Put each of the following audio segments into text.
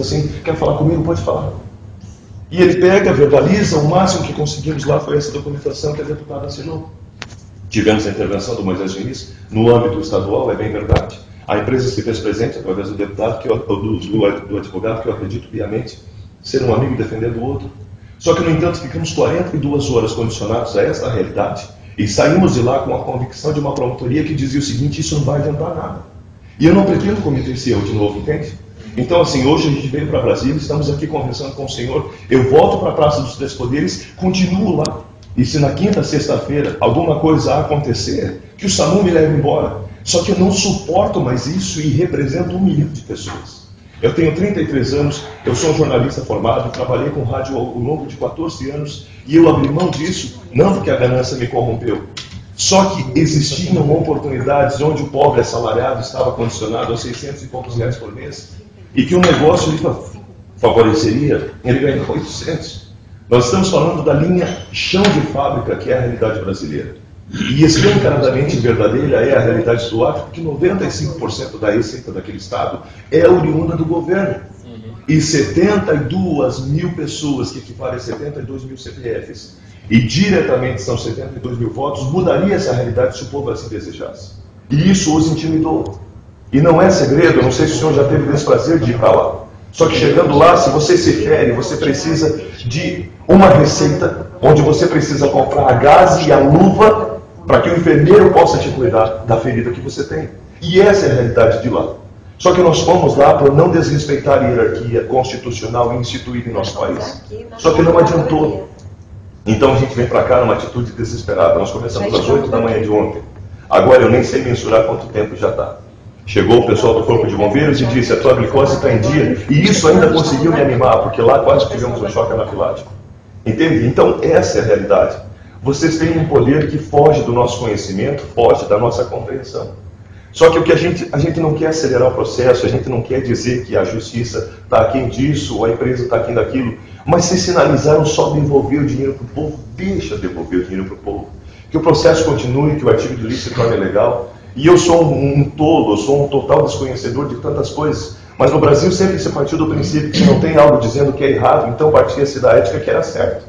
assim, quer falar comigo? Pode falar. E ele pega, verbaliza, o máximo que conseguimos lá foi essa documentação que a deputada assinou. Tivemos a intervenção do Moisés Diniz no âmbito estadual, é bem verdade. A empresa se fez presente através do deputado, do advogado, que eu acredito piamente ser um amigo defendendo o outro. Só que, no entanto, ficamos 42 horas condicionados a esta realidade e saímos de lá com a convicção de uma promotoria que dizia o seguinte: isso não vai adiantar nada. E eu não pretendo cometer esse erro de novo, entende? Então, assim, hoje a gente veio para Brasília, estamos aqui conversando com o senhor, eu volto para a Praça dos Três Poderes, continuo lá. E se na quinta, sexta-feira, alguma coisa acontecer, que o SAMU me leve embora. Só que eu não suporto mais isso e represento 1 milhão de pessoas. Eu tenho 33 anos, eu sou um jornalista formado, trabalhei com rádio ao longo de 14 anos, e eu abri mão disso, não porque a ganância me corrompeu. Só que existiam oportunidades onde o pobre assalariado estava condicionado a 600 e poucos reais por mês, e que o negócio lhe favoreceria ele ganhar 800. Nós estamos falando da linha chão de fábrica, que é a realidade brasileira. E escancaradamente verdadeira é a realidade do Acre, porque 95% da receita daquele estado é oriunda do governo. E 72 mil pessoas, que equivalem a 72 mil CPFs, e diretamente são 72 mil votos, mudaria essa realidade se o povo assim desejasse. E isso os intimidou. E não é segredo, eu não sei se o senhor já teve o desprazer de ir para lá. Só que chegando lá, se você se fere, você precisa de uma receita onde você precisa comprar a gaze e a luva para que o enfermeiro possa te cuidar da ferida que você tem. E essa é a realidade de lá. Só que nós fomos lá para não desrespeitar a hierarquia constitucional instituída em nosso país. Só que não adiantou. Então a gente vem para cá numa atitude desesperada. Nós começamos às 8 da manhã de ontem. Agora eu nem sei mensurar quanto tempo já está. Chegou o pessoal do Corpo de Bombeiros e disse: a tua glicose está em dia. E isso ainda conseguiu me animar, porque lá quase tivemos um choque anafilático. Entende? Então essa é a realidade. Vocês têm um poder que foge do nosso conhecimento, foge da nossa compreensão. Só que o que a gente não quer acelerar o processo, a gente não quer dizer que a justiça está aquém disso, ou a empresa está aquém daquilo, mas se sinalizaram só devolver o dinheiro para o povo, deixa devolver o dinheiro para o povo. Que o processo continue, que o artigo de lei se torne legal. E eu sou um tolo, eu sou um total desconhecedor de tantas coisas, mas no Brasil sempre se partiu do princípio que não tem algo dizendo que é errado, então partia-se da ética que era certo.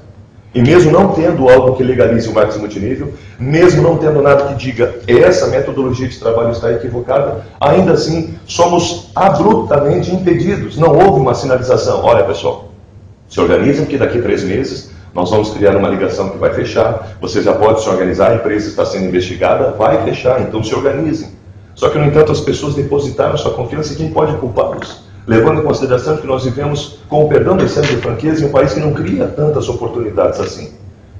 E mesmo não tendo algo que legalize o marketing multinível, mesmo não tendo nada que diga essa metodologia de trabalho está equivocada, ainda assim somos abruptamente impedidos. Não houve uma sinalização. Olha, pessoal, se organizem que daqui a 3 meses nós vamos criar uma ligação que vai fechar, você já pode se organizar, a empresa está sendo investigada, vai fechar, então se organizem. Só que, no entanto, as pessoas depositaram sua confiança e quem pode culpá-los? Levando em consideração que nós vivemos, com o perdão do excesso de franqueza, em um país que não cria tantas oportunidades assim.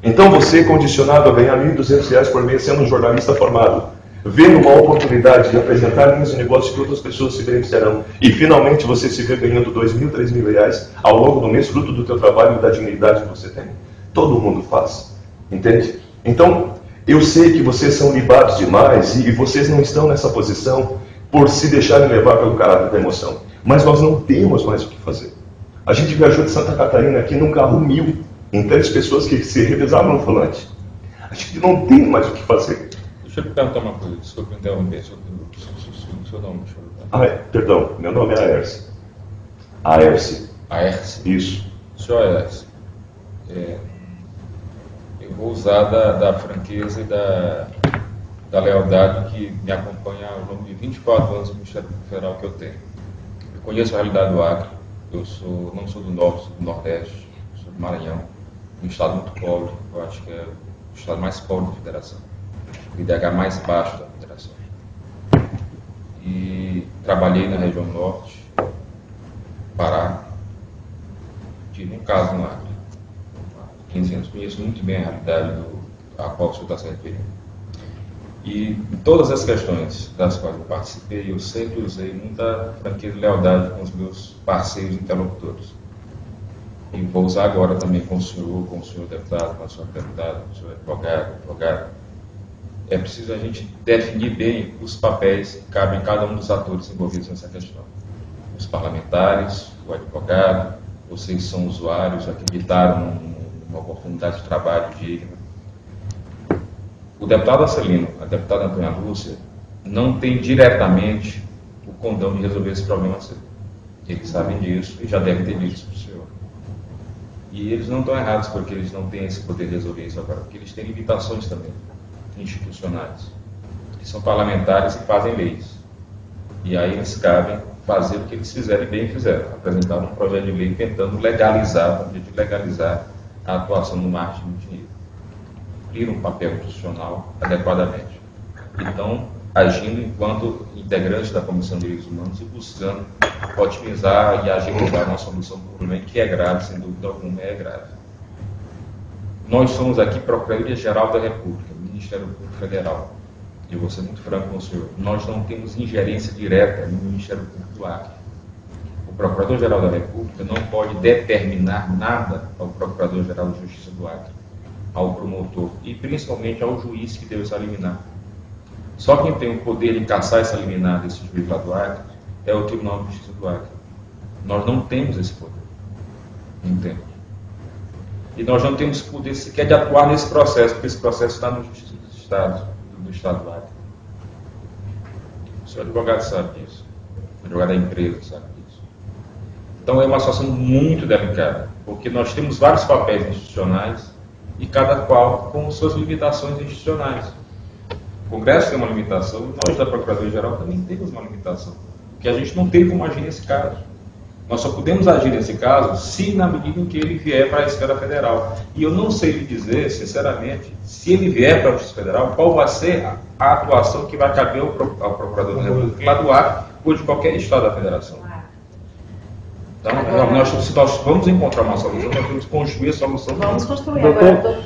Então você, condicionado a ganhar R$ 1.200 por mês sendo um jornalista formado, vendo uma oportunidade de apresentar linhas de negócio que outras pessoas se beneficiarão, e finalmente você se vê ganhando R$ 2.000, R$ 3.000 ao longo do mês, fruto do teu trabalho e da dignidade que você tem. Todo mundo faz, entende? Então, eu sei que vocês são libados demais e vocês não estão nessa posição por se deixarem levar pelo caráter da emoção. Mas nós não temos mais o que fazer. A gente viajou de Santa Catarina aqui num carro 1000, em 3 pessoas que se revezavam no volante. A gente não tem mais o que fazer. Deixa eu te perguntar uma coisa, desculpa interromper, seu nome, deixa eu perdão, meu nome é Aércio. Aércio. Aércio? Isso. Senhor Aércio, eu vou usar da franqueza e da lealdade que me acompanha ao longo de 24 anos no Ministério Federal que eu tenho. Eu conheço a realidade do Acre, não sou do Norte, sou do Nordeste, sou do Maranhão, um estado muito pobre, eu acho que é o estado mais pobre da Federação, o IDH mais baixo da Federação. E trabalhei na região Norte, Pará, tive um caso no Acre, 15 anos, conheço muito bem a realidade a qual o senhor está se referindo. E em todas as questões das quais eu participei, eu sempre usei muita franqueza e lealdade com os meus parceiros interlocutores. E vou usar agora também com o senhor deputado, com a senhora deputada, com o senhor advogado. É preciso a gente definir bem os papéis que cabem a cada um dos atores envolvidos nessa questão. Os parlamentares, o advogado, vocês são usuários, acreditaram numa oportunidade de trabalho digna. O deputado Arcelino, a deputada Antônia Lúcia, não tem diretamente o condão de resolver esse problema seu. Eles sabem disso e já devem ter dito isso para o senhor. E eles não estão errados porque eles não têm esse poder de resolver isso agora, porque eles têm limitações também, institucionais. Eles são parlamentares e fazem leis. E aí eles cabem fazer o que eles fizerem e bem fizeram. Apresentar um projeto de lei tentando legalizar, a atuação do marketing multinível. Cumprir um papel institucional adequadamente. Então, agindo enquanto integrantes da Comissão de Direitos Humanos e buscando otimizar e agilizar uma solução do problema que é grave, sem dúvida alguma, é grave. Nós somos aqui Procuradoria-Geral da República, Ministério Público Federal. E eu vou ser muito franco com o senhor, nós não temos ingerência direta no Ministério Público do Acre. O Procurador-Geral da República não pode determinar nada ao Procurador-Geral de Justiça do Acre, ao promotor e principalmente ao juiz que deu essa liminar. Só quem tem o poder de cassar essa liminar desse juiz lá do Acre é o Tribunal de Justiça do Acre. Nós não temos esse poder. Não temos. E nós não temos poder sequer de atuar nesse processo, porque esse processo está na Justiça dos Estados, do Estado do Acre. O senhor advogado sabe disso. O advogado da empresa sabe disso. Então é uma situação muito delicada, porque nós temos vários papéis institucionais e cada qual com suas limitações institucionais. O Congresso tem uma limitação e nós da Procuradoria-Geral também temos uma limitação, porque a gente não tem como agir nesse caso. Nós só podemos agir nesse caso se na medida em que ele vier para a esfera federal. E eu não sei lhe dizer, sinceramente, se ele vier para a Justiça Federal, qual vai ser a atuação que vai caber ao Procurador da República lá do Acre ou de qualquer estado da federação. Então, se nós vamos encontrar uma solução, nós temos que construir a solução. Vamos construir agora.